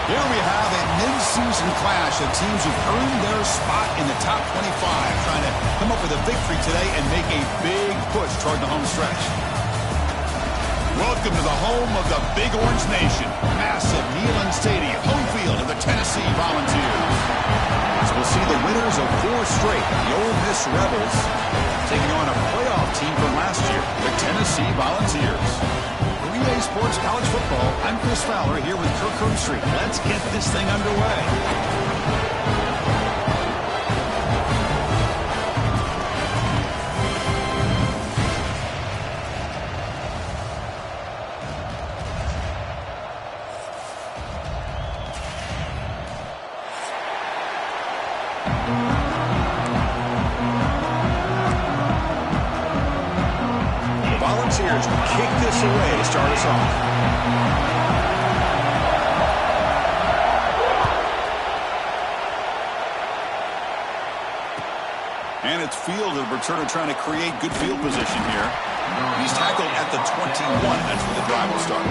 Here we have a mid-season clash of teams who've earned their spot in the top 25, trying to come up with a victory today and make a big push toward the home stretch. Welcome to the home of the Big Orange Nation. Massive Neyland Stadium, home field of the Tennessee Volunteers. So we'll see the winners of 4 straight, the Ole Miss Rebels, taking on a playoff team from last year, the Tennessee Volunteers. EA Sports College Football. I'm Chris Fowler here with Kirk Herbstreit. Let's get this thing underway. Volunteers kick this away to start us off. And it's field of returner trying to create good field position here. He's tackled at the 21. That's where the drive will start.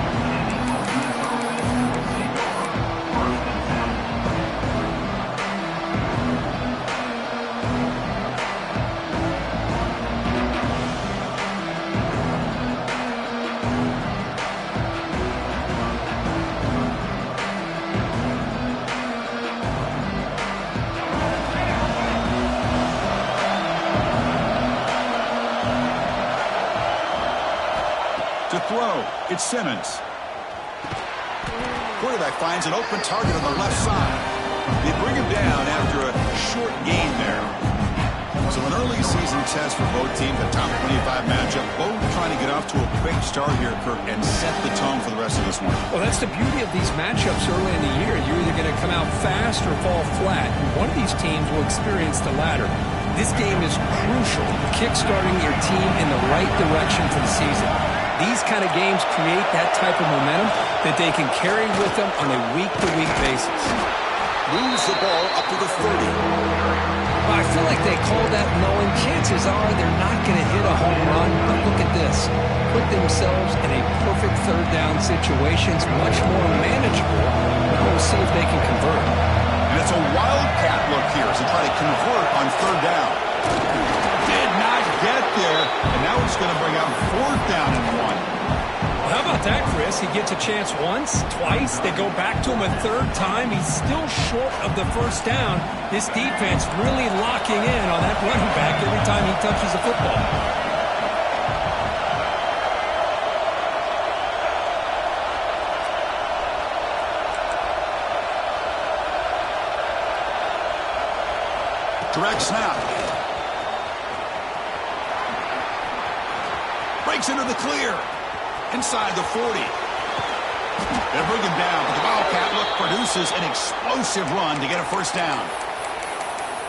To throw, it's Simmons. Quarterback finds an open target on the left side. They bring him down after a short gain there. So an early season test for both teams, a top 25 matchup. Both trying to get off to a quick start here, Kirk, and set the tone for the rest of this one. Well, that's the beauty of these matchups early in the year. You're either going to come out fast or fall flat. And one of these teams will experience the latter. This game is crucial, kick-starting your team in the right direction for the season. These kind of games create that type of momentum that they can carry with them on a week-to-week basis. Moves the ball up to the 30. I feel like they call that knowing chances are they're not going to hit a home run. But look at this. Put themselves in a perfect third down situation. It's much more manageable. Now we'll see if they can convert. And it's a wildcat look here as they try to convert on third down. Did not get there, and now it's going to bring out 4th down and 1. Well, how about that, Chris? He gets a chance once, twice. They go back to him a 3rd time. He's still short of the 1st down. This defense really locking in on that running back every time he touches the football. Direct snap. Breaks into the clear. Inside the 40. They bring him down, but the wildcat look produces an explosive run to get a 1st down.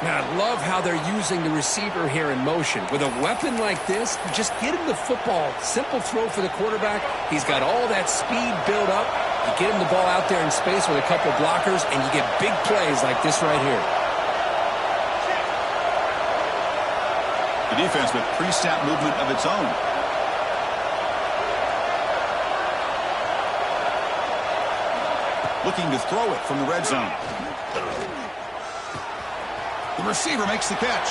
Now, I love how they're using the receiver here in motion. With a weapon like this, just get him the football. Simple throw for the quarterback. He's got all that speed built up. You get him the ball out there in space with a couple blockers, and you get big plays like this right here. The defense with pre-snap movement of its own. Looking to throw it from the red zone. The receiver makes the catch.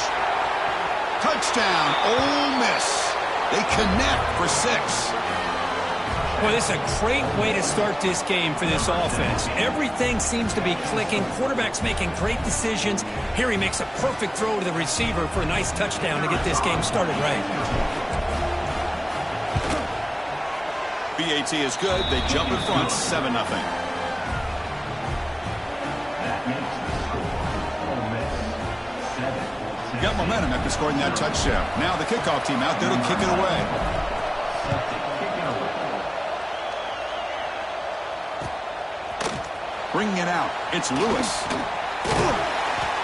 Touchdown, Ole Miss. They connect for 6. Well, this is a great way to start this game for this offense. Everything seems to be clicking. Quarterback's making great decisions. Here he makes a perfect throw to the receiver for a nice touchdown to get this game started right. BAT is good. They jump in front, 7-0. Got momentum after scoring that touchdown. Now the kickoff team out there to kick it away. Bringing it out, it's Lewis.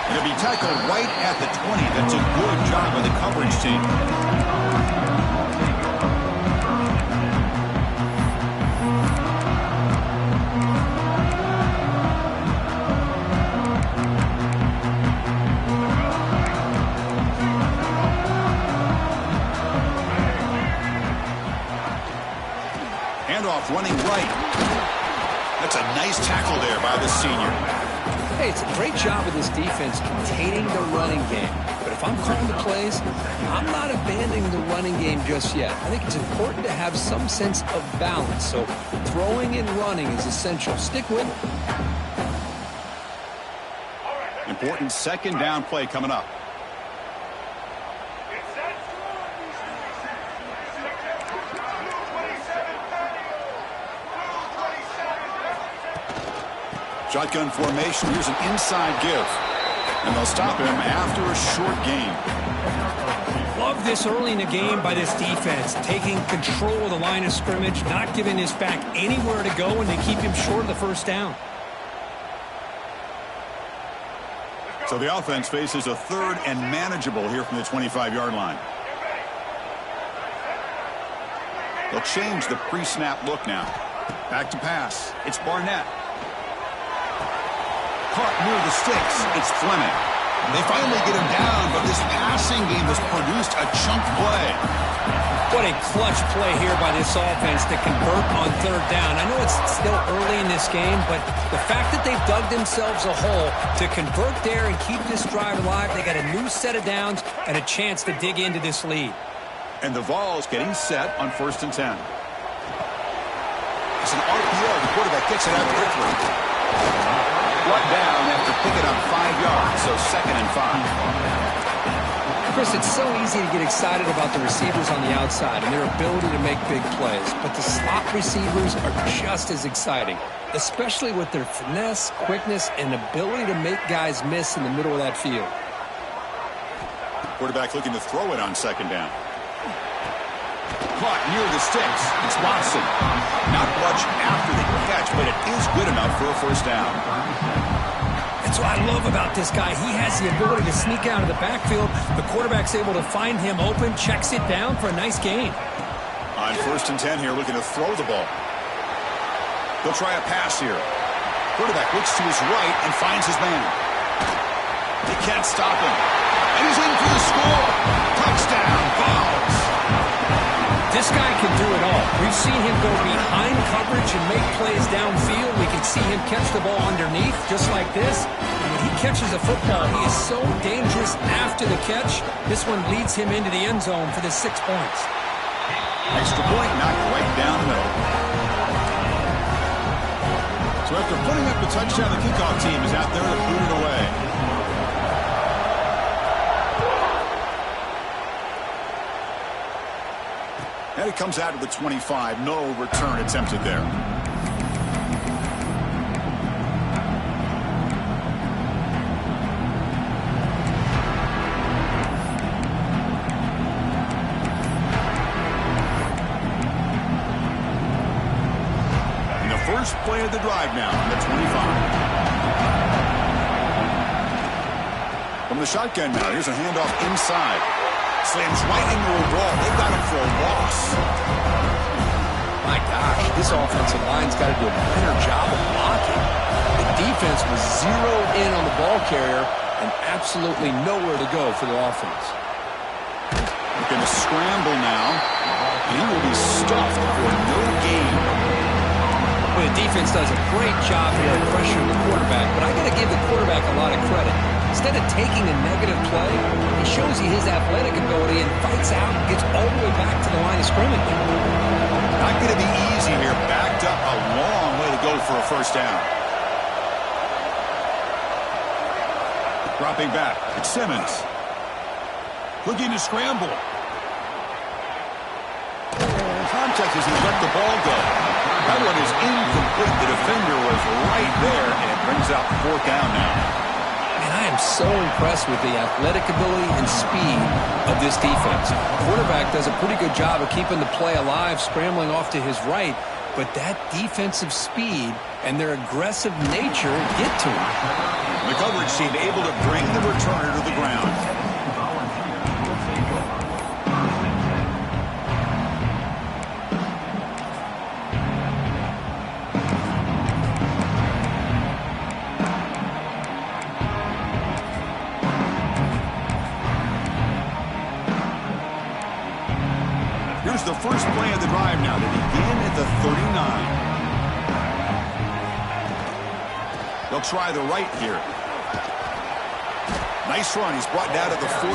It'll be tackled right at the 20. That's a good job by the coverage team. Handoff running right. That's a nice tackle there by the senior. Hey, it's a great job of this defense containing the running game. But if I'm calling the plays, I'm not abandoning the running game just yet. I think it's important to have some sense of balance. So throwing and running is essential. Stick with it. Important second down play coming up. Shotgun formation. Here's an inside give. And they'll stop him after a short gain. Love this early in the game by this defense. Taking control of the line of scrimmage, not giving his back anywhere to go, and they keep him short of the first down. So the offense faces a third and manageable here from the 25-yard line. They'll change the pre-snap look now. Back to pass. It's Barnett. Caught near the sticks. It's Fleming. They finally get him down, but this passing game has produced a chunk play. What a clutch play here by this offense to convert on third down. I know it's still early in this game, but the fact that they've dug themselves a hole to convert there and keep this drive alive, they got a new set of downs and a chance to dig into this lead. And the Vols getting set on 1st and 10. It's an RPO. The quarterback gets it out quickly. Brought down after picking up 5 yards, so 2nd and 5. Chris, it's so easy to get excited about the receivers on the outside and their ability to make big plays, but the slot receivers are just as exciting, especially with their finesse, quickness, and ability to make guys miss in the middle of that field. Quarterback looking to throw it on 2nd down. Caught near the sticks. It's Watson. Not much after the catch, but it is good enough for a 1st down. That's what I love about this guy. He has the ability to sneak out of the backfield. The quarterback's able to find him open, checks it down for a nice gain. On 1st and 10 here, looking to throw the ball. He'll try a pass here. Quarterback looks to his right and finds his man. They can't stop him. And he's in for the score. Touchdown, Vols. This guy can do it all. We've seen him go behind coverage and make plays downfield. We can see him catch the ball underneath, just like this. And when he catches a football, he is so dangerous after the catch. This one leads him into the end zone for the 6 points. Extra point knocked right down the middle. So after putting up the touchdown, the kickoff team is out there to boot it away. And it comes out to the 25. No return attempted there. And the first play of the drive now on the 25. From the shotgun now, here's a handoff inside. Slams right into a wall. They've got him for a loss. My gosh, this offensive line's got to do a better job of blocking. The defense was zeroed in on the ball carrier and absolutely nowhere to go for the offense. They're going to scramble now. He will be stuffed for no gain. Well, the defense does a great job here of pressuring the quarterback, but I got to give the quarterback a lot of credit. Instead of taking a negative play, he shows you his athletic ability and fights out and gets all the way back to the line of scrimmage. Not going to be easy here. Backed up a long way to go for a 1st down. Dropping back. It's Simmons. Looking to scramble. Contact as he let the ball go. That one is incomplete. The defender was right there, and it brings out 4th down now. And I am so impressed with the athletic ability and speed of this defense. The quarterback does a pretty good job of keeping the play alive, scrambling off to his right, but that defensive speed and their aggressive nature get to him. The coverage team able to bring the returner to the ground. Here's the first play of the drive now. They begin at the 39. They'll try the right here. Nice run. He's brought down to the 44.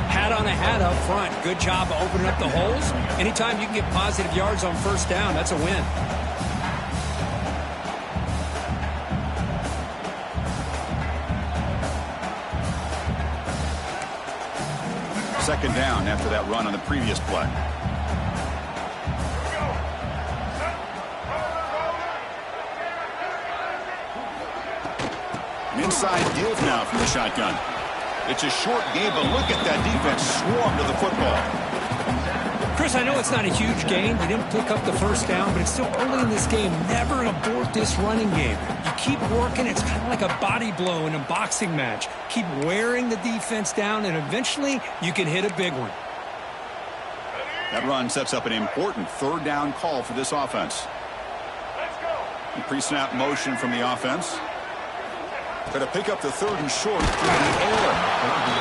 Hat on a hat up front. Good job opening up the holes. Anytime you can get positive yards on first down, that's a win. Second down after that run on the previous play. An inside give now from the shotgun. It's a short game, but look at that defense swarm to the football. Chris, I know it's not a huge gain. You didn't pick up the first down, but it's still early in this game. Never abort this running game. You keep working. It's kind of like a body blow in a boxing match. Keep wearing the defense down, and eventually you can hit a big one. That run sets up an important third down call for this offense. Pre-snap motion from the offense. Going to pick up the third and short through the air.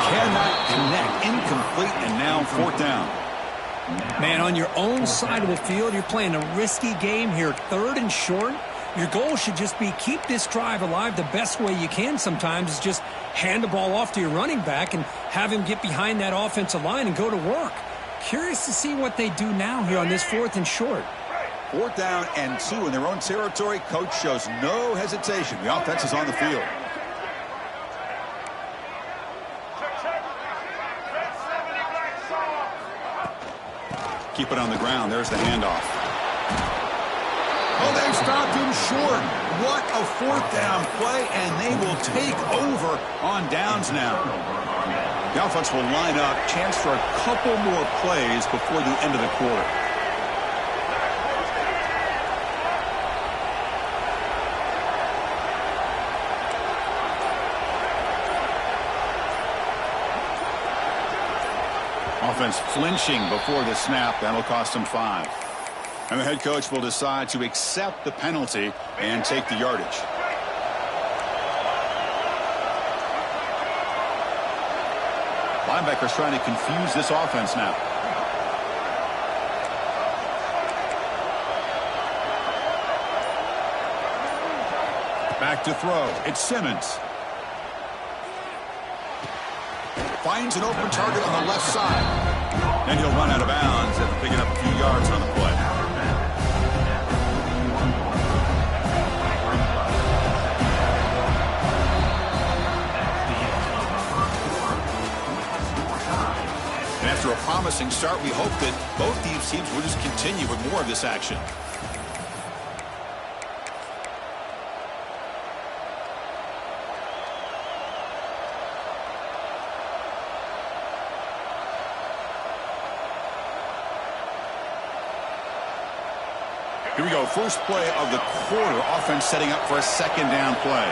Cannot connect. Incomplete, and now fourth down. Man, on your own side of the field, you're playing a risky game here. Third and short. Your goal should just be keep this drive alive the best way you can sometimes is just hand the ball off to your running back and have him get behind that offensive line and go to work. Curious to see what they do now here on this fourth and short. Fourth down and 2 in their own territory. Coach shows no hesitation. The offense is on the field. Keep it on the ground. There's the handoff. Oh, they stopped him short. What a fourth down play, and they will take over on downs now. The offense will line up. Chance for a couple more plays before the end of the quarter. Offense flinching before the snap. That'll cost them 5. And the head coach will decide to accept the penalty and take the yardage. Linebackers trying to confuse this offense now. Back to throw. It's Simmons. Finds an open target on the left side. And he'll run out of bounds after picking up a few yards on the play. And after a promising start, we hope that both these teams will just continue with more of this action. Here we go. First play of the quarter. Offense setting up for a second down play.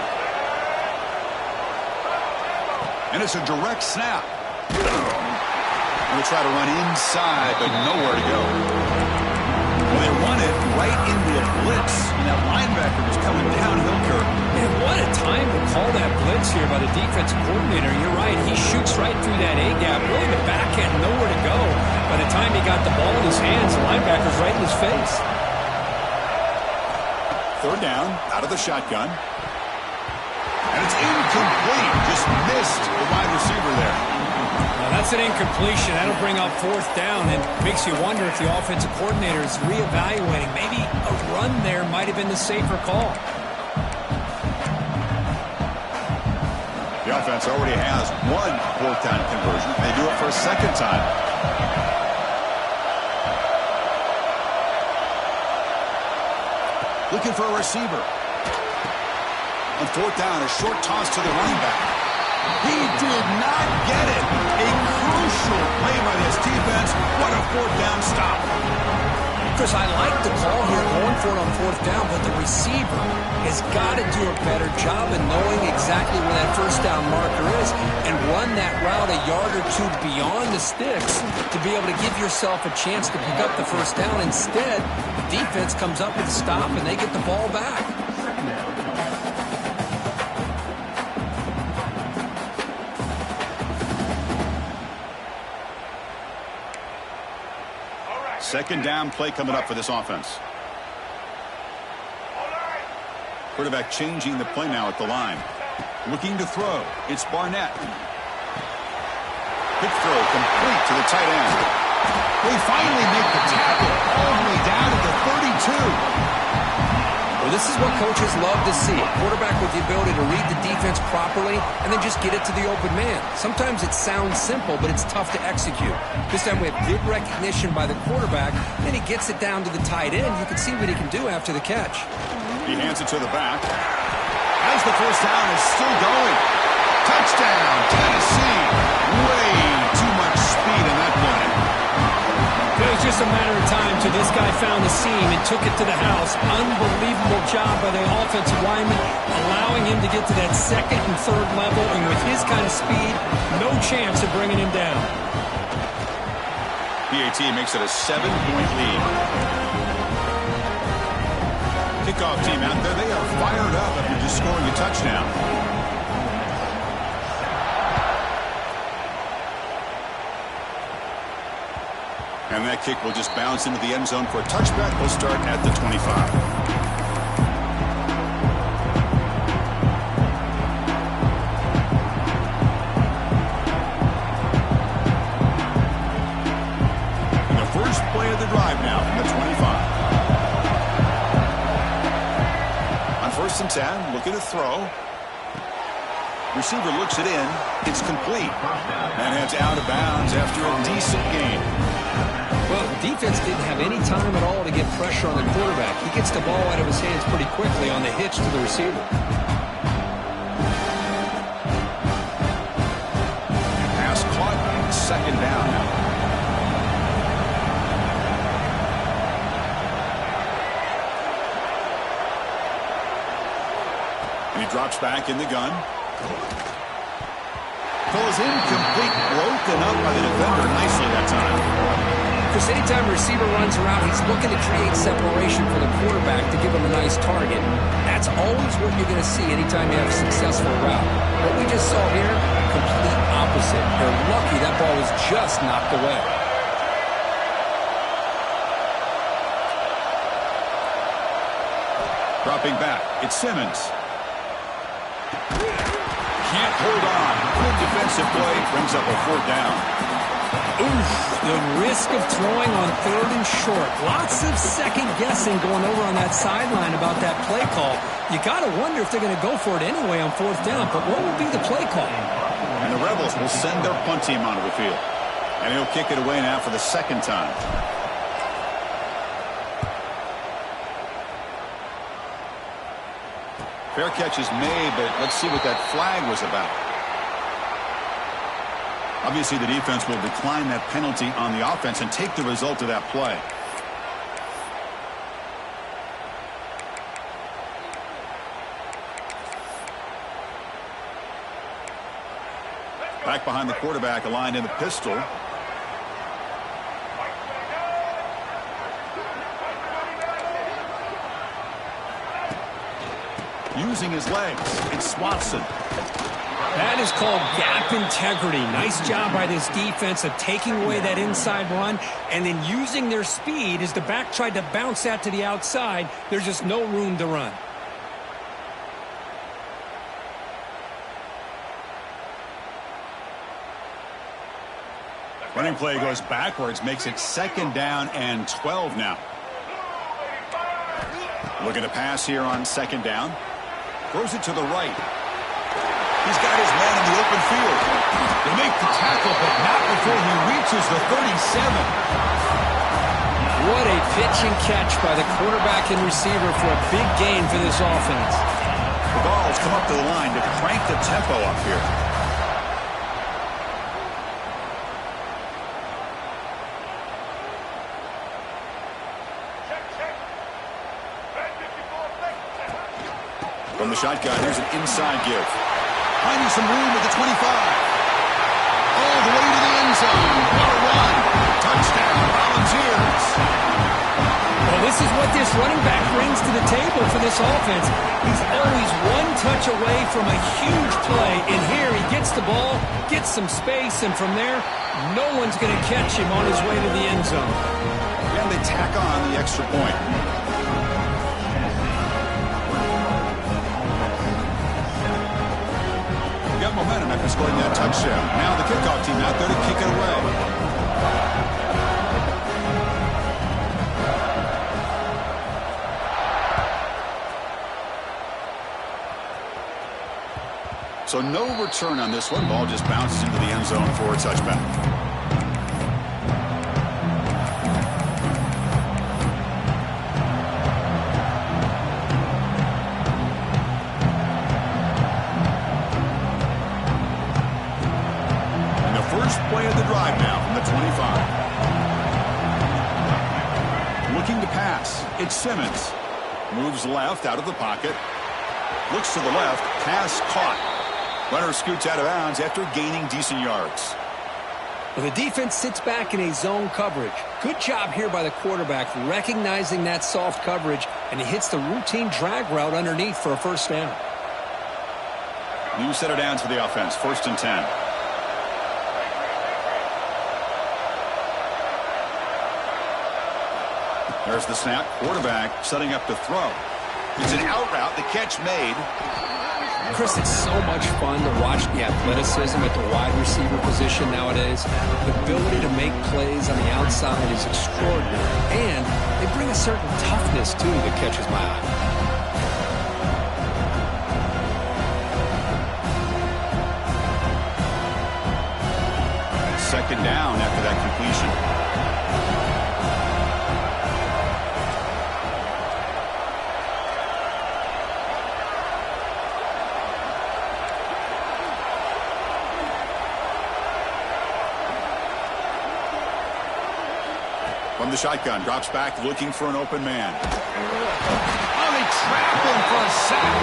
And it's a direct snap. We'll try to run inside, but nowhere to go. Well, they run it right into a blitz. And that linebacker was coming downhill curve. Man, what a time to call that blitz here by the defensive coordinator. You're right. He shoots right through that A-gap. Really the back end, nowhere to go. By the time he got the ball in his hands, the linebacker's right in his face. Third down, out of the shotgun. And it's incomplete. Just missed the wide receiver there. Now that's an incompletion. That'll bring up fourth down and makes you wonder if the offensive coordinator is reevaluating. Maybe a run there might have been the safer call. The offense already has one fourth down conversion. They do it for a second time. Looking for a receiver. On fourth down, a short toss to the running back. He did not get it. A crucial play by this defense. What a fourth down stop. Chris, I like the call here going for it on fourth down, but the receiver has got to do a better job of knowing exactly where that first down marker is and run that route a yard or two beyond the sticks to be able to give yourself a chance to pick up the first down. Instead, the defense comes up with a stop and they get the ball back. Second down play coming up for this offense. Quarterback changing the play now at the line. Looking to throw. It's Barnett. Quick throw complete to the tight end. They finally make the tackle all the way down to the 32. Well, this is what coaches love to see. A quarterback with the ability to read the defense properly and then just get it to the open man. Sometimes it sounds simple, but it's tough to execute. This time we have good recognition by the quarterback, and he gets it down to the tight end. You can see what he can do after the catch. He hands it to the back. As the first down is still going. Touchdown, Tennessee. Way too much speed in that play. It was just a matter of time till this guy found the seam and took it to the house. Unbelievable job by the offensive lineman, allowing him to get to that second and third level, and with his kind of speed, no chance of bringing him down. PAT makes it a 7-point lead. Kickoff team out there, they are fired up after just scoring a touchdown. And that kick will just bounce into the end zone for a touchback. We'll start at the 25. And the first play of the drive now from the 25. On 1st and 10, looking to throw. Receiver looks it in. It's complete. And heads out of bounds after a decent gain. Well, the defense didn't have any time at all to get pressure on the quarterback. He gets the ball out of his hands pretty quickly on the hitch to the receiver. Pass caught. 2nd down now. And he drops back in the gun. Pulls incomplete, broken up by the defender nicely that time. Because anytime a receiver runs around, he's looking to create separation for the quarterback to give him a nice target. That's always what you're going to see anytime you have a successful route. What we just saw here, complete opposite. They're lucky that ball was just knocked away. Dropping back, it's Simmons. Can't hold on. Good defensive play, brings up a 4th down. Oof, the risk of throwing on 3rd and short. Lots of second guessing going over on that sideline about that play call. You got to wonder if they're going to go for it anyway on 4th down, but what will be the play call? And the Rebels will send their punt team onto the field. And he'll kick it away now for the 2nd time. Fair catch is made, but let's see what that flag was about. Obviously, the defense will decline that penalty on the offense and take the result of that play. Back behind the quarterback, aligned in the pistol. Using his legs, it's Watson. That is called gap integrity. Nice job by this defense of taking away that inside run and then using their speed as the back tried to bounce that to the outside. There's just no room to run. Running play goes backwards, makes it 2nd down and 12 now. Looking to pass here on 2nd down. Throws it to the right. He's got his man in the open field. They make the tackle, but not before he reaches the 37. What a pitch and catch by the quarterback and receiver for a big gain for this offense. The Vols come up to the line to crank the tempo up here. From the shotgun, here's an inside give. Finding some room at the 25. All the way to the end zone. What a run. Touchdown, Volunteers. Well, this is what this running back brings to the table for this offense. He's always one touch away from a huge play. And here he gets the ball, gets some space, and from there, no one's going to catch him on his way to the end zone. And they tack on the extra point. momentum after scoring that touchdown. Now the kickoff team out there to kick it away. So no return on this one. Ball just bounces into the end zone for a touchback. Play of the drive now from the 25. Looking to pass. It's Simmons. Moves left out of the pocket. Looks to the left. Pass caught. Runner scoots out of bounds after gaining decent yards. Well, the defense sits back in a zone coverage. Good job here by the quarterback recognizing that soft coverage, and he hits the routine drag route underneath for a first down. New set of downs for the offense. 1st and 10. There's the snap. Quarterback setting up to throw. It's an out route. The catch made. Chris, it's so much fun to watch the athleticism at the wide receiver position nowadays. The ability to make plays on the outside is extraordinary. And they bring a certain toughness, too, that catches my eye. 2nd down after that completion. From the shotgun, drops back looking for an open man. Oh, they trapped him for a sack.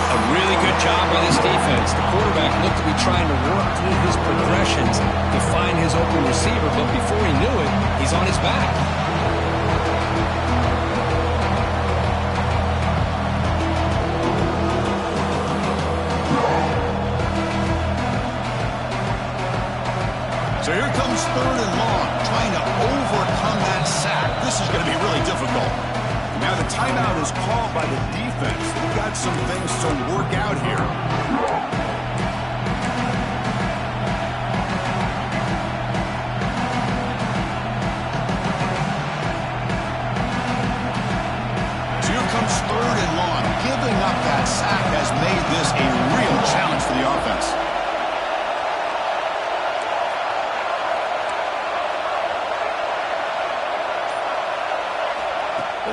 A really good job by this defense. The quarterback looked to be trying to work through his progressions to find his open receiver, but before he knew it, he's on his back. So here comes 3rd and long, trying to overcome that sack. This is going to be really difficult. Now the timeout is called by the defense. They've got some things to work out here. So here comes 3rd and long. Giving up that sack has made this a real challenge for the offense.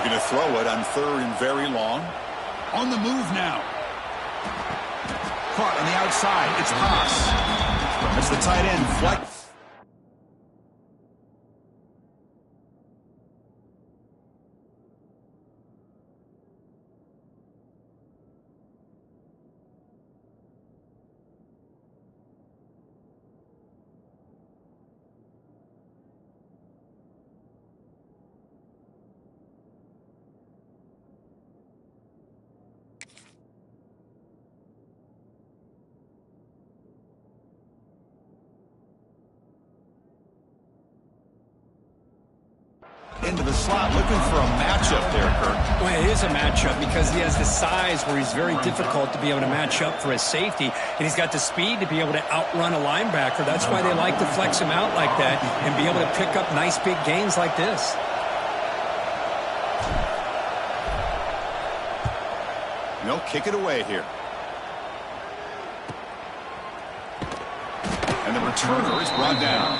Going to throw it on 3rd and very long. On the move now. Caught on the outside. It's Haas. That's the tight end. Flex. Into the slot, looking for a matchup there, Kirk. Well, it is a matchup because he has the size where he's very difficult to be able to match up for his safety, and he's got the speed to be able to outrun a linebacker. That's why they like to flex him out like that and be able to pick up nice big gains like this. They'll kick it away here. And the returner is brought down.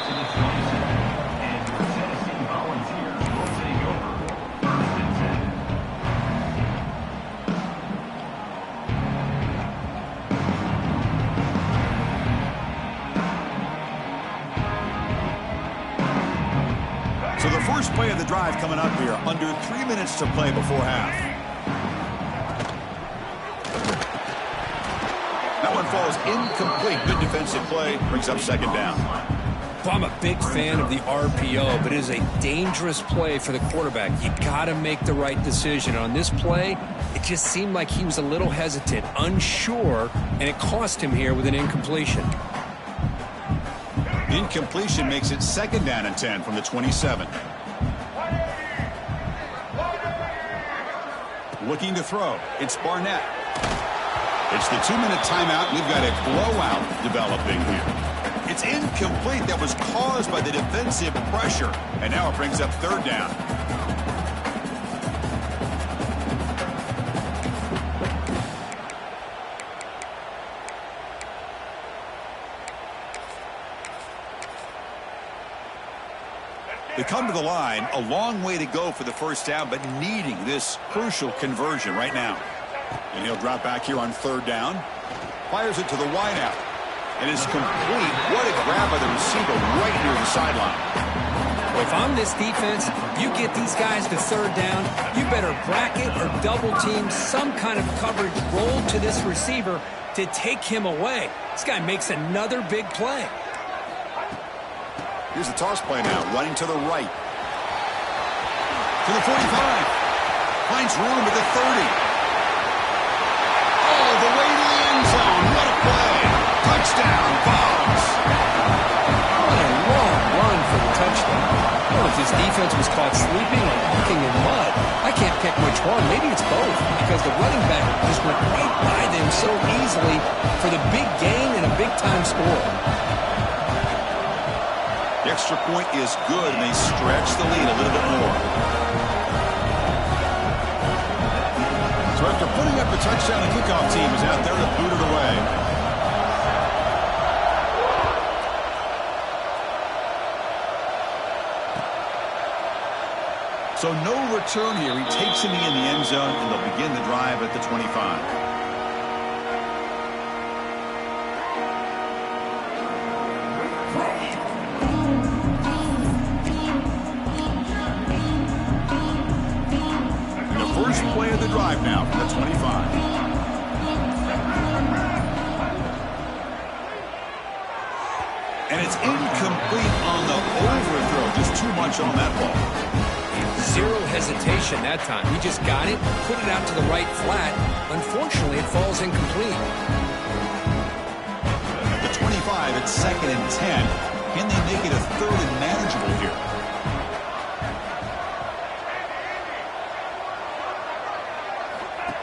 So the first play of the drive coming up here. Under 3 minutes to play before half. That one falls incomplete. Good defensive play. Brings up 2nd down. Well, I'm a big fan of the RPO, but it is a dangerous play for the quarterback. You got to make the right decision. On this play, it just seemed like he was a little hesitant, unsure, and it cost him here with an incompletion. Incompletion makes it 2nd down and 10 from the 27. Looking to throw. It's Barnett. It's the 2-minute timeout. We've got a blowout developing here. It's incomplete. That was caused by the defensive pressure. And now it brings up third down. They come to the line, a long way to go for the first down, but needing this crucial conversion right now. And he'll drop back here on third down. Fires it to the wideout. And it's complete. What a grab by the receiver right near the sideline. Well, if I'm this defense, you get these guys to third down, you better bracket or double team some kind of coverage roll to this receiver to take him away. This guy makes another big play. Here's the toss play now, running to the right. To the 45. Finds room at the 30. All the way to the end zone. What a play. Touchdown, Bombs. What a long run for the touchdown. I don't know if this defense was caught sleeping or walking in mud. I can't pick which one. Maybe it's both, because the running back just went right by them so easily for the big gain and a big-time score. The extra point is good, and they stretch the lead a little bit more. So after putting up a touchdown, the kickoff team is out there to boot it away. So no return here. He takes him in the end zone, and they'll begin the drive at the 25. Play of the drive now from the 25. And it's incomplete on the overthrow. Just too much on that ball. Zero hesitation that time. He just got it, put it out to the right flat. Unfortunately, it falls incomplete. The 25 at 2nd and 10. Can they make it a third and manageable here?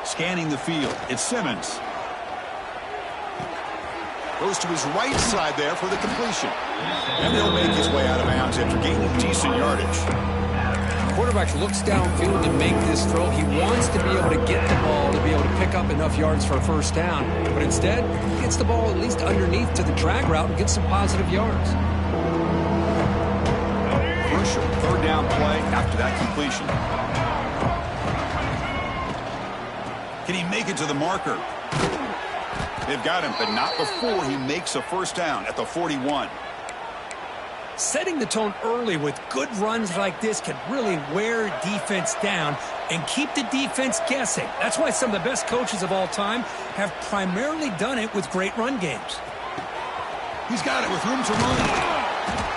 Scanning the field. It's Simmons. Goes to his right side there for the completion. And he'll make his way out of bounds after gaining decent yardage. Quarterback looks downfield to make this throw. He wants to be able to get the ball to be able to pick up enough yards for a first down. But instead, he gets the ball at least underneath to the drag route and gets some positive yards. Crucial third down play after that completion. Can he make it to the marker? They've got him, but not before he makes a first down at the 41. Setting the tone early with good runs like this can really wear defense down and keep the defense guessing. That's why some of the best coaches of all time have primarily done it with great run games. He's got it with room to run.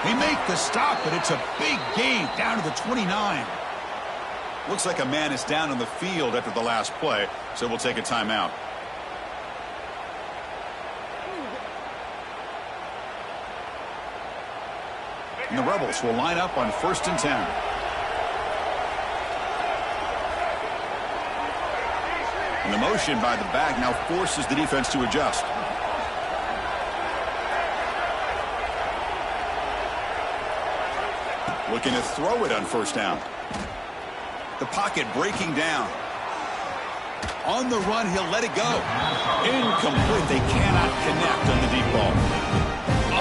They make the stop, but it's a big gain down to the 29. Looks like a man is down on the field after the last play, so we'll take a timeout. And the Rebels will line up on 1st and 10. And the motion by the back now forces the defense to adjust. Looking to throw it on first down. The pocket breaking down. On the run, he'll let it go. Incomplete. They cannot connect on the deep ball.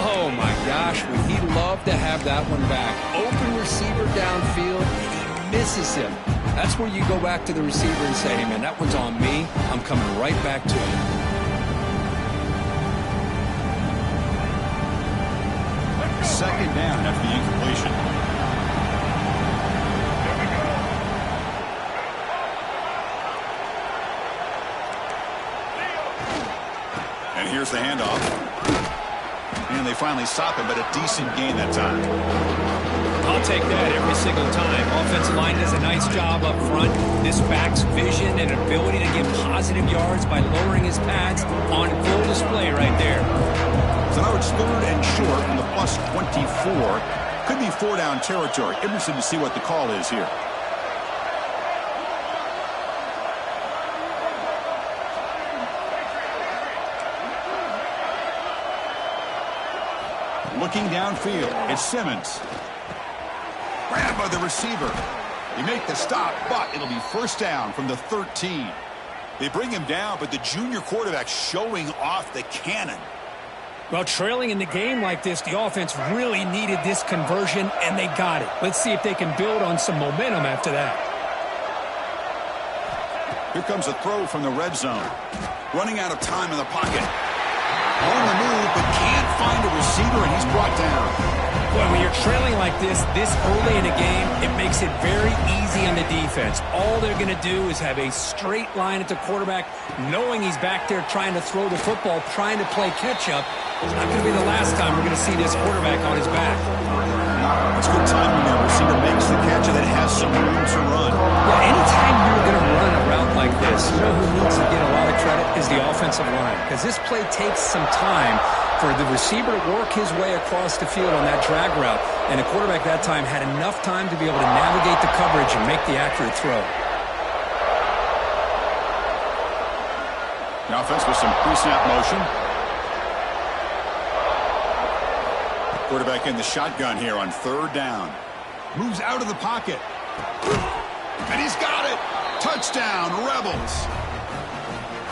Oh, my gosh. Would he love to have that one back? Open receiver downfield, and he misses him. That's where you go back to the receiver and say, hey, man, that one's on me. I'm coming right back to you. Second down after the incompletion. And here's the handoff. And they finally stop him, but a decent gain that time. I'll take that every single time. Offensive line does a nice job up front. This back's vision and ability to get positive yards by lowering his pads on full display right there. So now it's 3rd and short from the plus 24. Could be 4-down territory. Interested to see what the call is here. Looking downfield, it's Simmons. Grabbed by the receiver. They make the stop, but it'll be first down from the 13. They bring him down, but the junior quarterback showing off the cannon. Well, trailing in the game like this, the offense really needed this conversion, and they got it. Let's see if they can build on some momentum after that. Here comes a throw from the red zone. Running out of time in the pocket. On the move, but can't find a receiver, and he's brought down. Well, when you're trailing like this early in a game, it makes it very easy on the defense. All they're going to do is have a straight line at the quarterback, knowing he's back there trying to throw the football, trying to play catch-up. It's not going to be the last time we're going to see this quarterback on his back. It's good timing there. Receiver makes the catch and then has some room to run. Yeah, anytime you're going to run a route like this, you know who needs to get a lot of credit is the offensive line, because this play takes some time for the receiver to work his way across the field on that drag route, and the quarterback that time had enough time to be able to navigate the coverage and make the accurate throw. The offense with some pre-snap motion. Quarterback in the shotgun here on third down. Moves out of the pocket. And he's got it. Touchdown, Rebels.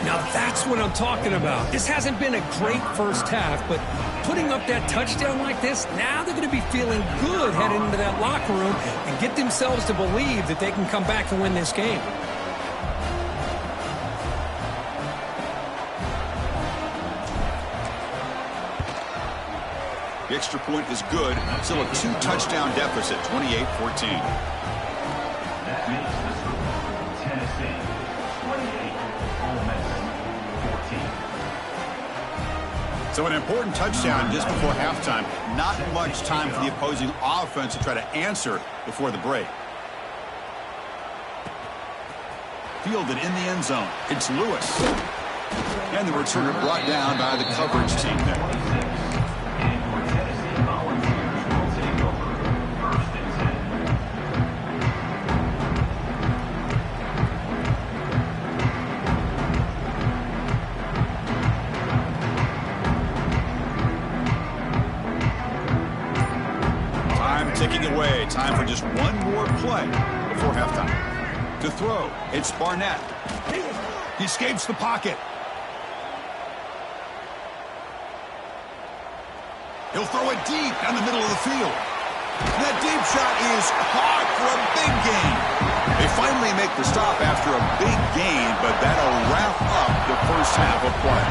Now that's what I'm talking about. This hasn't been a great first half, but putting up that touchdown like this, now they're going to be feeling good heading into that locker room and get themselves to believe that they can come back and win this game. The extra point is good. Still a 2-touchdown deficit, 28-14. That makes the score Tennessee 28, Ole Miss 14. So an important touchdown just before halftime. Not much time for the opposing offense to try to answer before the break. Fielded in the end zone. It's Lewis. And the returner brought down by the coverage team there. Ticking away. Time for just one more play before halftime. To throw, it's Barnett. He escapes the pocket. He'll throw it deep down the middle of the field. That deep shot is caught for a big gain. They finally make the stop after a big gain, but that'll wrap up the first half of play.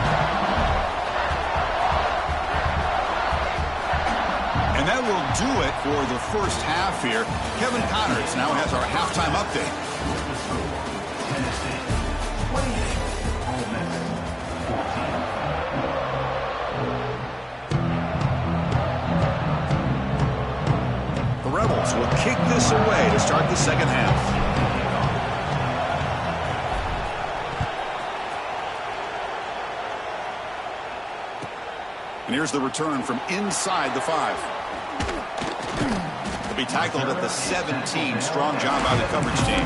And that will do it for the first half here. Kevin Connors now has our halftime update. Tennessee 28, Ole Miss 14. The Rebels will kick this away to start the second half. And here's the return from inside the 5. He'll be tackled at the 17. Strong job by the coverage team.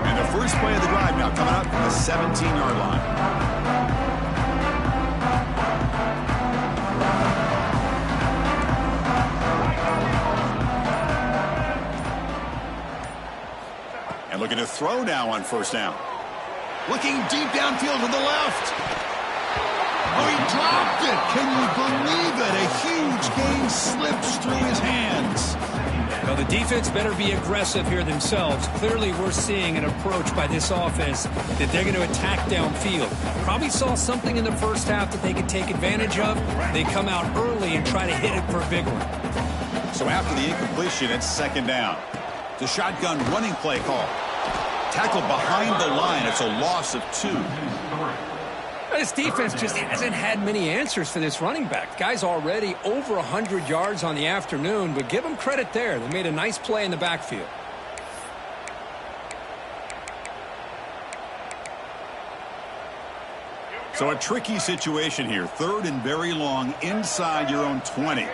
And the first play of the drive now coming up from the 17-yard line. And looking to throw now on first down. Looking deep downfield to the left. Oh, he dropped it. Can you believe it? A huge gain slips through his hands. Well, the defense better be aggressive here themselves. Clearly, we're seeing an approach by this offense that they're going to attack downfield. Probably saw something in the first half that they could take advantage of. They come out early and try to hit it for a big one. So after the incompletion, it's second down. The shotgun running play call. Tackled behind the line. It's a loss of 2. This defense just hasn't had many answers for this running back. The guy's already over 100 yards on the afternoon, but give him credit there. They made a nice play in the backfield. So a tricky situation here. Third and very long inside your own 20.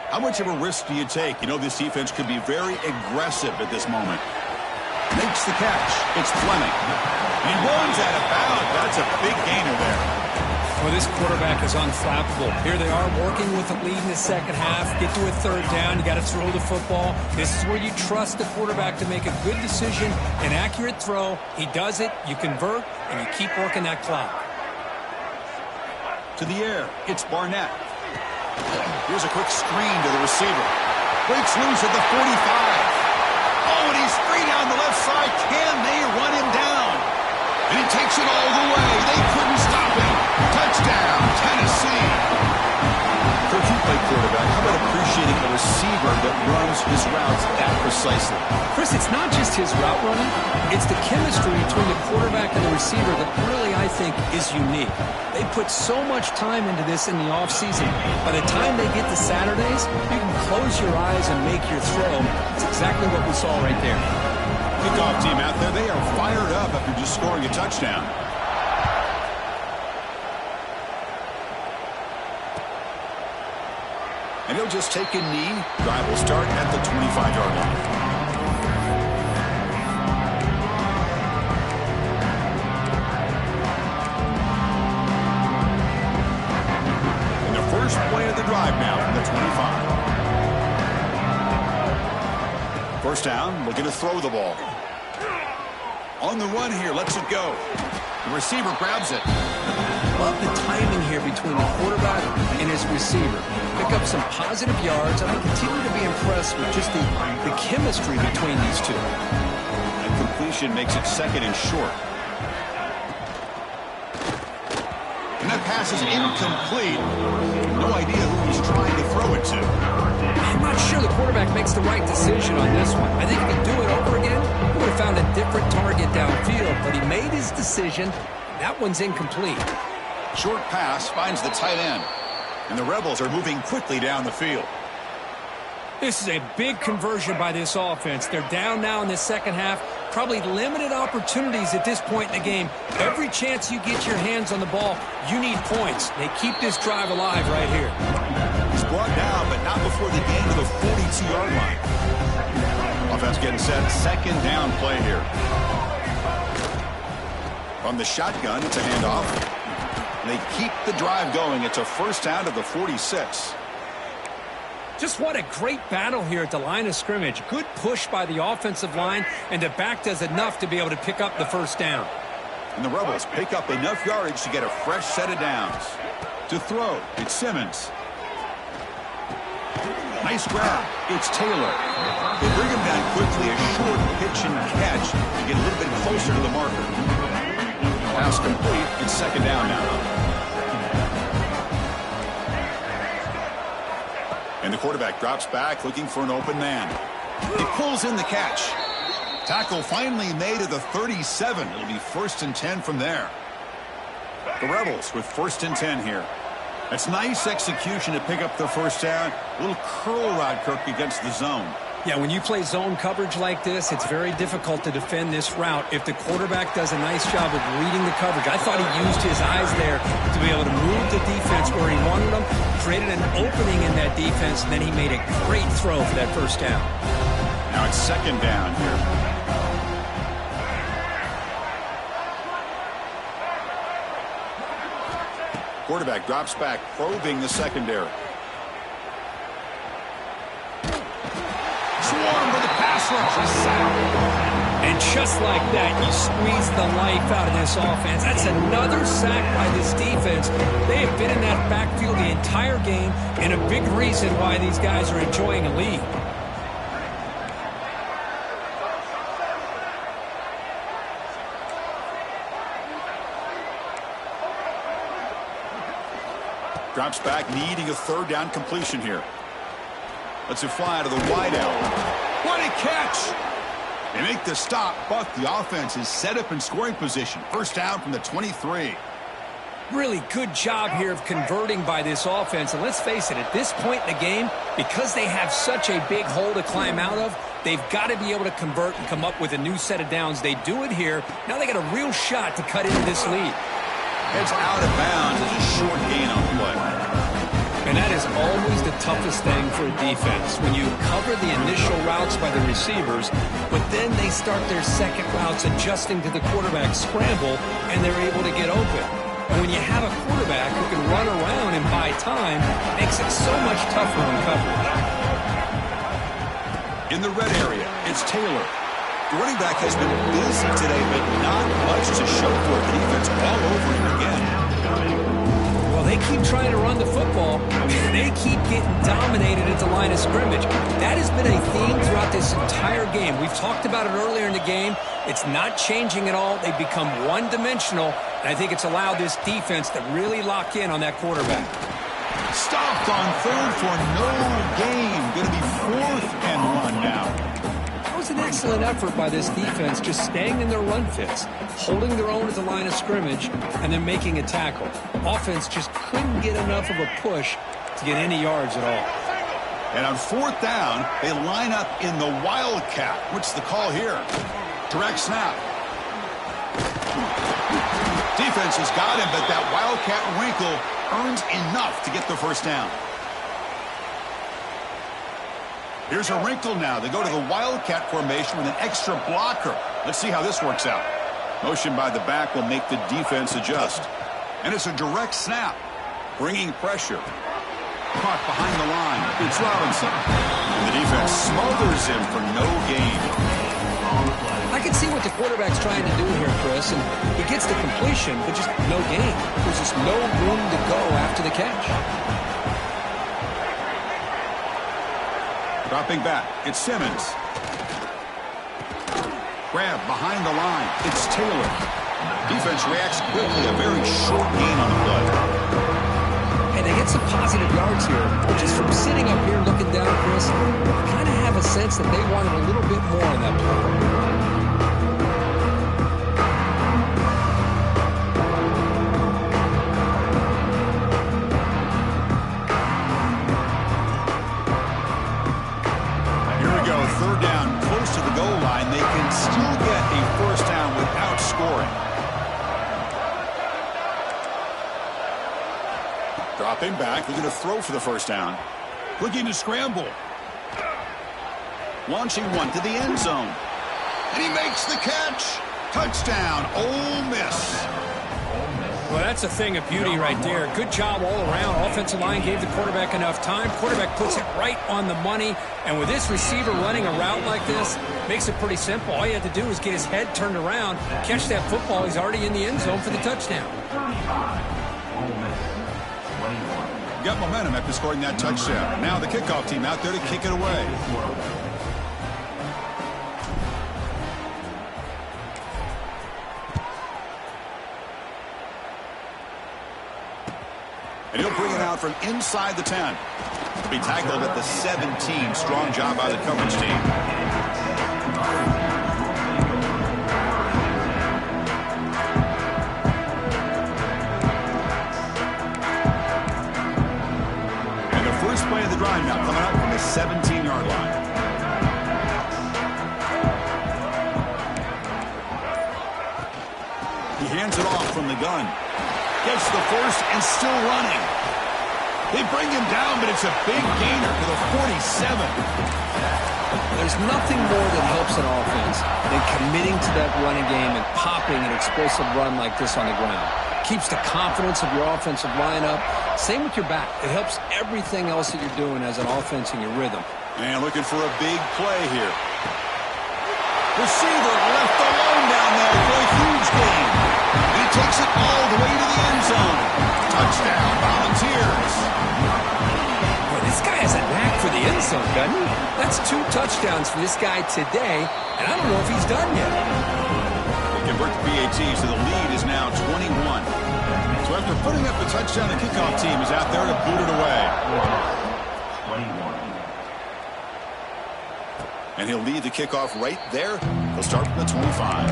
How much of a risk do you take? You know, this defense could be very aggressive at this moment. Makes the catch. It's Fleming. He runs out of bounds. That's a big gainer there. Well, this quarterback is unflappable. Here they are working with a lead in the second half. Get to a third down. You got to throw the football. This is where you trust the quarterback to make a good decision, an accurate throw. He does it, you convert, and you keep working that clock. To the air, it's Barnett. Here's a quick screen to the receiver. Breaks loose at the 45. Oh, and he's free down the left side. Can they run him down? And he takes it all the way. They couldn't stop him. Touchdown, Tennessee. Coach, you play quarterback. How about appreciating a receiver that runs his routes that precisely? Chris, it's not just his route running. It's the chemistry between the quarterback and the receiver that really, I think, is unique. They put so much time into this in the offseason. By the time they get to Saturdays, you can close your eyes and make your throw. It's exactly what we saw right there. Kickoff team out there. They are fired up after just scoring a touchdown. And he'll just take a knee. Drive will start at the 25-yard line. And the first play of the drive now from the 25. First down, looking to throw the ball. On the run here, lets it go. The receiver grabs it. Love the timing here between the quarterback and his receiver. Pick up some positive yards, and I continue to be impressed with just the chemistry between these two. That completion makes it second and short. And that pass is incomplete. No idea who he's trying to throw it to. I'm not sure the quarterback makes the right decision on this one. I think if he could do it over again, he would have found a different target downfield, but he made his decision. That one's incomplete. Short pass finds the tight end. And the Rebels are moving quickly down the field. This is a big conversion by this offense. They're down now in the second half. Probably limited opportunities at this point in the game. Every chance you get your hands on the ball, you need points. They keep this drive alive right here. He's brought down, but not before the gain of the 42-yard line. Offense getting set. Second down play here. From the shotgun, it's a handoff. They keep the drive going. It's a first down to the 46. Just what a great battle here at the line of scrimmage. Good push by the offensive line, and the back does enough to be able to pick up the first down. And the Rebels pick up enough yardage to get a fresh set of downs. To throw, it's Simmons. Nice grab. It's Taylor. They bring him down quickly. A short pitch and catch to get a little bit closer to the marker. Pass complete. It's second down now. And the quarterback drops back looking for an open man. He pulls in the catch. Tackle finally made at the 37. It'll be first and 10 from there. The Rebels with first and 10 here. That's nice execution to pick up the first down. A little curl route, Kirk, against the zone. Yeah, when you play zone coverage like this, it's very difficult to defend this route if the quarterback does a nice job of reading the coverage. I thought he used his eyes there to be able to move the defense where he wanted them, created an opening in that defense, and then he made a great throw for that first down. Now it's second down here. Quarterback drops back, probing the secondary. Swarm with the pass rush. And just like that, you squeeze the life out of this offense. That's another sack by this defense. They have been in that backfield the entire game, and a big reason why these guys are enjoying a lead. Drops back, needing a third down completion here. Lets it fly out of the wideout. What a catch! They make the stop, but the offense is set up in scoring position. First down from the 23. Really good job here of converting by this offense. And let's face it, at this point in the game, because they have such a big hole to climb out of, they've got to be able to convert and come up with a new set of downs. They do it here. Now they got a real shot to cut into this lead. Heads out of bounds as a short gain on the play. And And that is always the toughest thing for a defense. When you cover the initial routes by the receivers, but then they start their second routes adjusting to the quarterback's scramble, and they're able to get open. And when you have a quarterback who can run around and buy time, it makes it so much tougher on coverage. In the red area, it's Taylor. The running back has been busy today, but not much to show for it. The defense all over him again. Well, they keep trying to run the football, and they keep getting dominated at the line of scrimmage. That has been a theme throughout this entire game. We've talked about it earlier in the game. It's not changing at all. They've become one-dimensional, and I think it's allowed this defense to really lock in on that quarterback. Stopped on third for no gain. Going to be 4th and 1 now. That was an excellent effort by this defense, just staying in their run fits, holding their own at the line of scrimmage, and then making a tackle. Offense just couldn't get enough of a push to get any yards at all. And on 4th down, they line up in the Wildcat. What's the call here? Direct snap. Defense has got him, but that Wildcat wrinkle earns enough to get the first down. Here's a wrinkle now. They go to the Wildcat formation with an extra blocker. Let's see how this works out. Motion by the back will make the defense adjust. And it's a direct snap, bringing pressure. Caught behind the line. It's Robinson. And the defense smothers him for no gain. I can see what the quarterback's trying to do here, Chris, and he gets the completion, but just no gain. There's just no room to go after the catch. Dropping back, it's Simmons. Grab behind the line, it's Taylor. Defense reacts quickly, a very short gain on the play. And they get some positive yards here, but just from sitting up here looking down, Chris, I kind of have a sense that they wanted a little bit more on that play. Third down, close to the goal line. They can still get a first down without scoring. Dropping back, looking to throw for the first down. Looking to scramble. Launching one to the end zone. And he makes the catch. Touchdown, Ole Miss. Well, that's a thing of beauty right there. Good job all around. Offensive line gave the quarterback enough time. Quarterback puts it right on the money. And with this receiver running a route like this, makes it pretty simple. All you have to do is get his head turned around, catch that football. He's already in the end zone for the touchdown. Got momentum after scoring that touchdown. Now the kickoff team out there to kick it away. And he'll bring it out from inside the 10. Be tackled at the 17. Strong job by the coverage team. And the first play of the drive now coming up from the 17-yard line. He hands it off from the gun. Gets the first and still running. They bring him down, but it's a big gainer to the 47. There's nothing more that helps an offense than committing to that running game and popping an explosive run like this on the ground. Keeps the confidence of your offensive lineup. Same with your back. It helps everything else that you're doing as an offense in your rhythm. And looking for a big play here. Receiver left alone down there for a huge gain. And he takes it all the way to the end zone. Touchdown, Volunteers. Boy, this guy has a knack for the end zone, doesn't he? That's 2 touchdowns for this guy today, and I don't know if he's done yet. They convert to PAT, so the lead is now 21. So after putting up the touchdown, the kickoff team is out there to boot it away. 21. And he'll lead the kickoff right there. He'll start from the 25.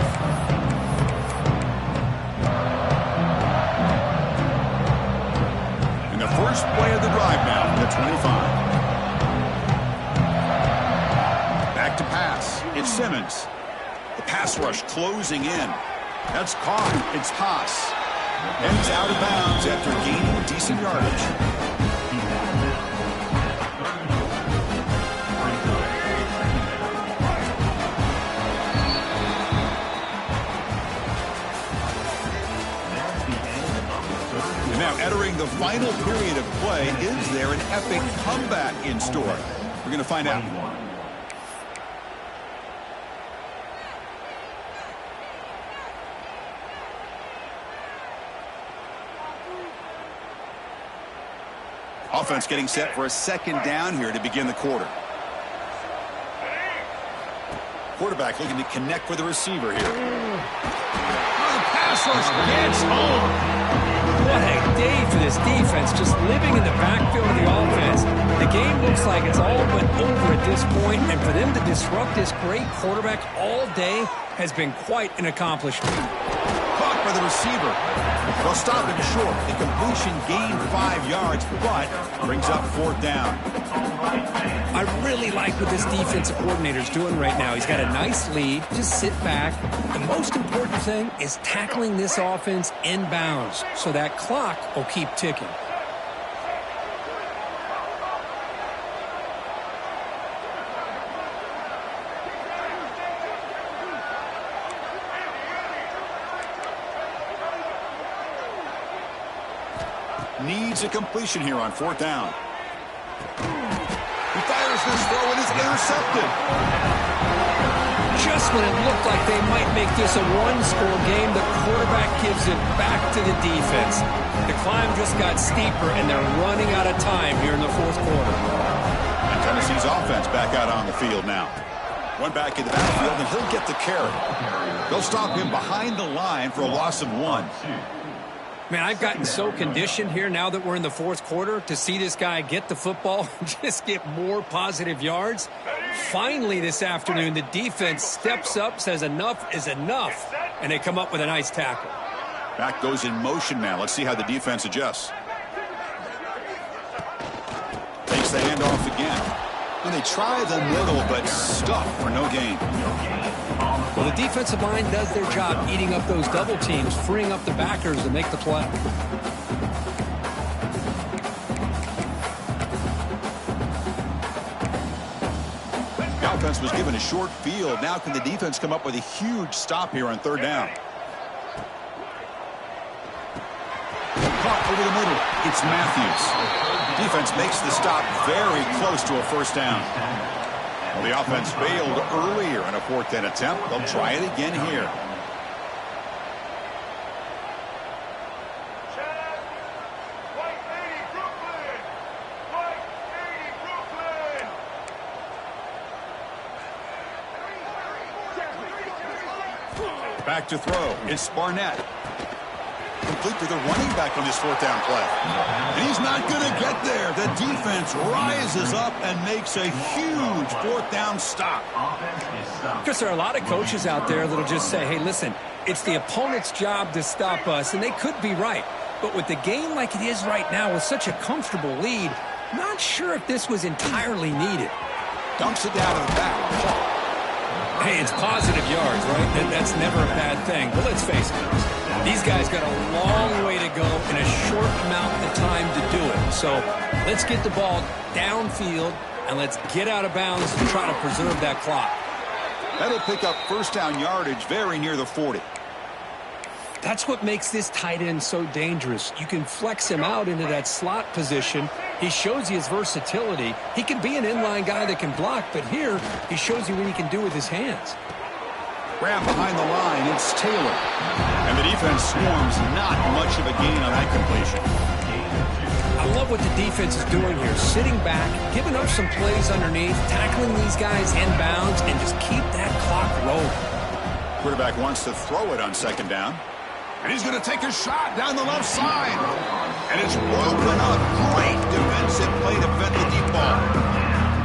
And the first play of the drive now from the 25. Back to pass. It's Simmons. The pass rush closing in. That's caught. It's Haas. And it's out of bounds after gaining decent yardage. And now entering the final period of play, is there an epic comeback in store? We're going to find out. Offense getting set for a second down here to begin the quarter. Quarterback looking to connect with the receiver here. The pass rush gets home. What a day for this defense, just living in the backfield of the offense. The game looks like it's all but over at this point, and for them to disrupt this great quarterback all day has been quite an accomplishment. Caught by the receiver. They'll stop him short. The completion gained 5 yards, but brings up 4th down. I really like what this defensive coordinator is doing right now. He's got a nice lead. Just sit back. The most important thing is tackling this offense inbounds so that clock will keep ticking. Needs a completion here on 4th down. He fires this throw and is intercepted. Just when it looked like they might make this a one-score game, the quarterback gives it back to the defense. The climb just got steeper, and they're running out of time here in the 4th quarter. And Tennessee's offense back out on the field now. One back in the backfield, and he'll get the carry. They'll stop him behind the line for a loss of 1. Man, I've gotten so conditioned here now that we're in the 4th quarter to see this guy get the football and just get more positive yards. Finally this afternoon, the defense steps up, says enough is enough, and they come up with a nice tackle. Back goes in motion now. Let's see how the defense adjusts. Takes the handoff again. And they try the middle, but stuck for no gain. Well, the defensive line does their job eating up those double teams, freeing up the backers to make the play. The offense was given a short field. Now can the defense come up with a huge stop here on 3rd down? Caught over the middle. It's Matthews. Defense makes the stop very close to a 1st down. Well, the offense failed earlier in a 4th down attempt. They'll try it again here. Back to throw. It's Barnett. Complete to the running back on this 4th down play. And he's not going to get there. The defense rises up and makes a huge 4th down stop. Because there are a lot of coaches out there that'll just say, hey, listen, it's the opponent's job to stop us, and they could be right. But with the game like it is right now with such a comfortable lead, not sure if this was entirely needed. Dumps it down to the back. Hey, it's positive yards, right? That's never a bad thing. But let's face it. These guys got a long way to go in a short amount of time to do it. So let's get the ball downfield and let's get out of bounds and try to preserve that clock. That'll pick up 1st down yardage very near the 40. That's what makes this tight end so dangerous. You can flex him out into that slot position. He shows you his versatility. He can be an inline guy that can block, but here he shows you what he can do with his hands. Grab behind the line, it's Taylor. And the defense swarms, not much of a gain on that completion. I love what the defense is doing here. Sitting back, giving up some plays underneath, tackling these guys inbounds, and just keep that clock rolling. Quarterback wants to throw it on 2nd down. And he's going to take a shot down the left side. And it's broken up. Great defensive play to fend the deep ball.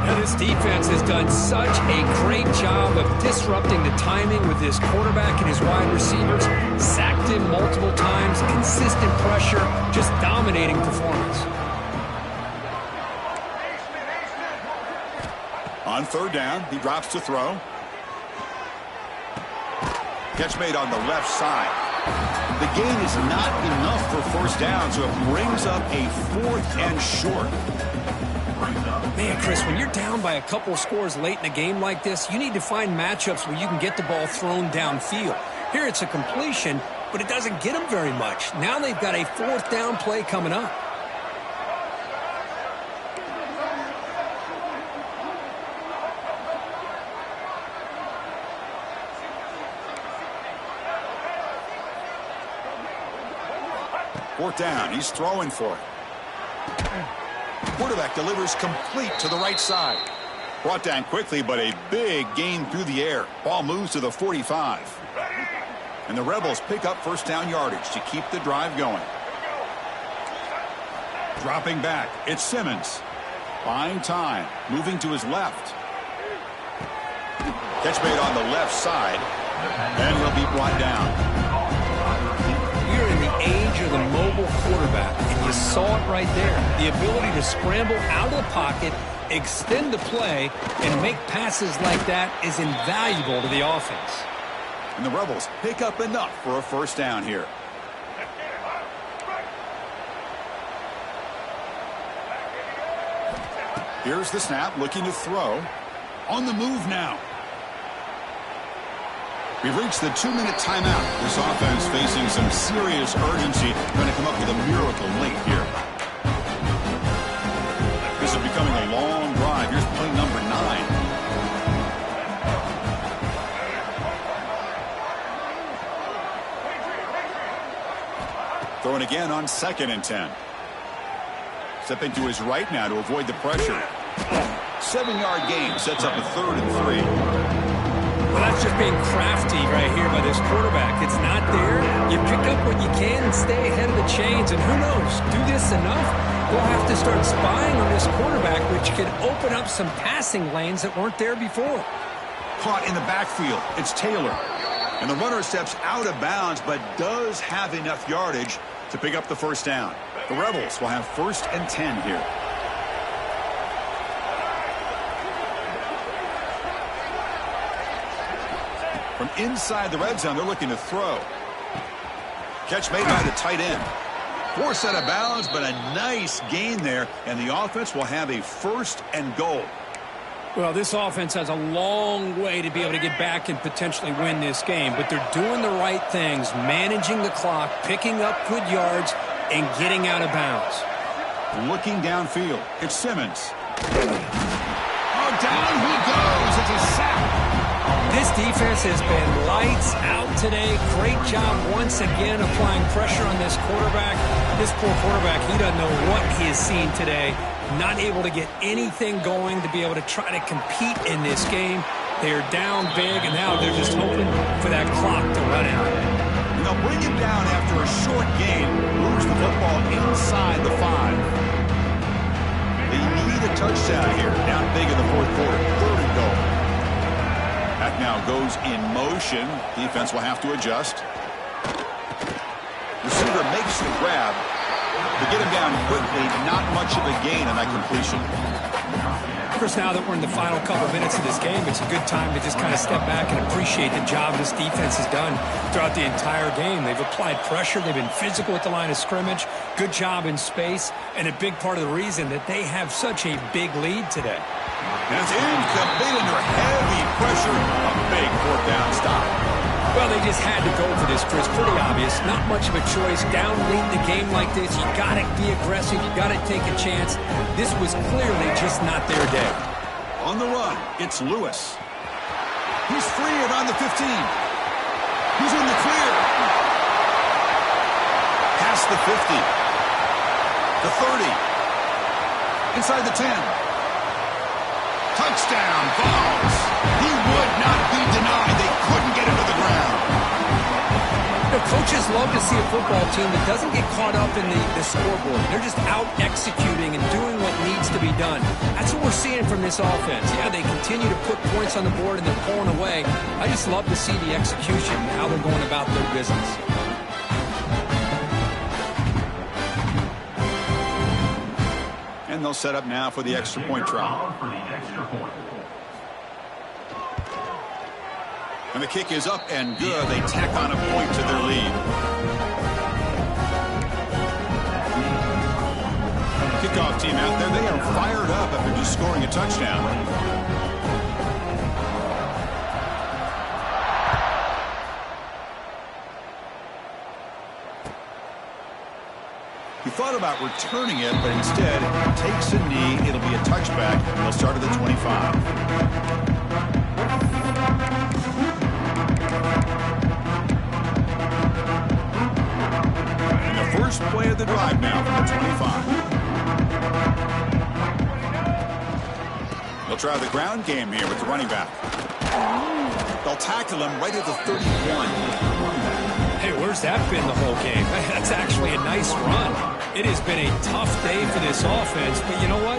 Now, this defense has done such a great job of disrupting the timing with his quarterback and his wide receivers. Sacked him multiple times, consistent pressure, just dominating performance. On 3rd down, he drops to throw. Catch made on the left side. The gain is not enough for first down, so it brings up a 4th and short. Man, Chris, when you're down by a couple scores late in a game like this, you need to find matchups where you can get the ball thrown downfield. Here it's a completion, but it doesn't get them very much. Now they've got a 4th down play coming up. Fourth down, he's throwing for it. Quarterback delivers complete to the right side. Brought down quickly, but a big gain through the air. Ball moves to the 45. And the Rebels pick up first down yardage to keep the drive going. Dropping back, it's Simmons. Buying time, moving to his left. Catch made on the left side, and he'll be brought down. We're in the age of the mobile quarterback, and you saw it right there. The ability to scramble out of the pocket, extend the play, and make passes like that is invaluable to the offense. And the Rebels pick up enough for a first down here. Here's the snap, looking to throw. On the move now. We've reached the 2-minute timeout. This offense facing some serious urgency, trying to come up with a miracle late here. This is becoming a long drive. Here's play number 9. Throwing again on 2nd and 10. Stepping to his right now to avoid the pressure. 7-yard gain sets up a 3rd and 3. Well, that's just being crafty right here by this quarterback. It's not there. You pick up what you can and stay ahead of the chains. And who knows, do this enough, we'll have to start spying on this quarterback, which could open up some passing lanes that weren't there before. Caught in the backfield. It's Taylor. And the runner steps out of bounds, but does have enough yardage to pick up the first down. The Rebels will have 1st and 10 here. From inside the red zone, they're looking to throw. Catch made by the tight end. Forced out of bounds, but a nice gain there, and the offense will have a 1st and goal. Well, this offense has a long way to be able to get back and potentially win this game, but they're doing the right things, managing the clock, picking up good yards, and getting out of bounds. Looking downfield, it's Simmons. Oh, down he goes. It's a sack. This defense has been lights out today. Great job once again applying pressure on this quarterback. This poor quarterback, he doesn't know what he has seen today. Not able to get anything going to be able to try to compete in this game. They're down big, and now they're just hoping for that clock to run out. And they'll bring him down after a short gain. Moves the football inside the 5. They need a touchdown here. Down big in the 4th quarter. 3rd and goal. That now goes in motion. Defense will have to adjust. Receiver makes the grab. To get him down quickly, not much of a gain on that completion. Chris, now that we're in the final couple minutes of this game, it's a good time to just kind of step back and appreciate the job this defense has done throughout the entire game. They've applied pressure. They've been physical at the line of scrimmage. Good job in space. And a big part of the reason that they have such a big lead today. That's incomplete under heavy pressure. A big 4th down stop. Well, they just had to go for this, Chris. Pretty obvious. Not much of a choice. Down late in the game like this, you got to be aggressive. You got to take a chance. This was clearly just not their day. On the run, it's Lewis. He's free around the 15. He's in the clear. Past the 50. The 30. Inside the 10. Touchdown, balls. He would not be denied. They couldn't get him to the ground. You know, coaches love to see a football team that doesn't get caught up in the scoreboard. They're just out executing and doing what needs to be done. That's what we're seeing from this offense. Yeah, they continue to put points on the board and they're pulling away. I just love to see the execution, how they're going about their business. And they'll set up now for the extra point try. And the kick is up and good. They tack on a point to their lead. kickoff team out there. They are fired up after just scoring a touchdown. He thought about returning it, but instead takes a knee. It'll be a touchback. They'll start at the 25. And the first play of the drive now from the 25. They'll try the ground game here with the running back. They'll tackle him right at the 31. Hey, where's that been the whole game? That's actually a nice run. It has been a tough day for this offense, but you know what?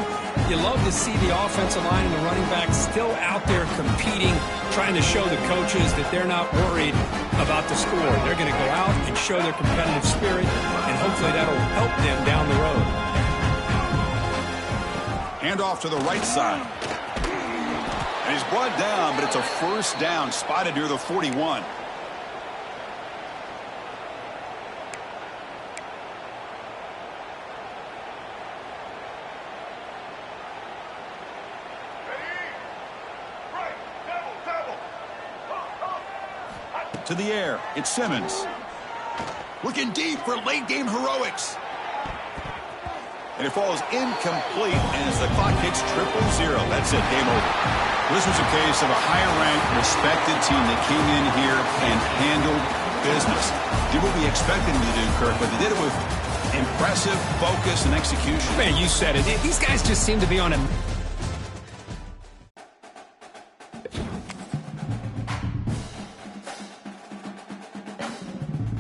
You love to see the offensive line and the running back still out there competing, trying to show the coaches that they're not worried about the score. They're going to go out and show their competitive spirit, and hopefully that'll help them down the road. Hand off to the right side. And he's brought down, but it's a first down, spotted near the 41. To the air, it's Simmons. Looking deep for late-game heroics. And it falls incomplete, and as the clock hits 0-0, that's it, game over. This was a case of a higher-ranked, respected team that came in here and handled business. Did what we expected them to do, Kirk, but they did it with impressive focus and execution. Man, you said it. These guys just seem to be on a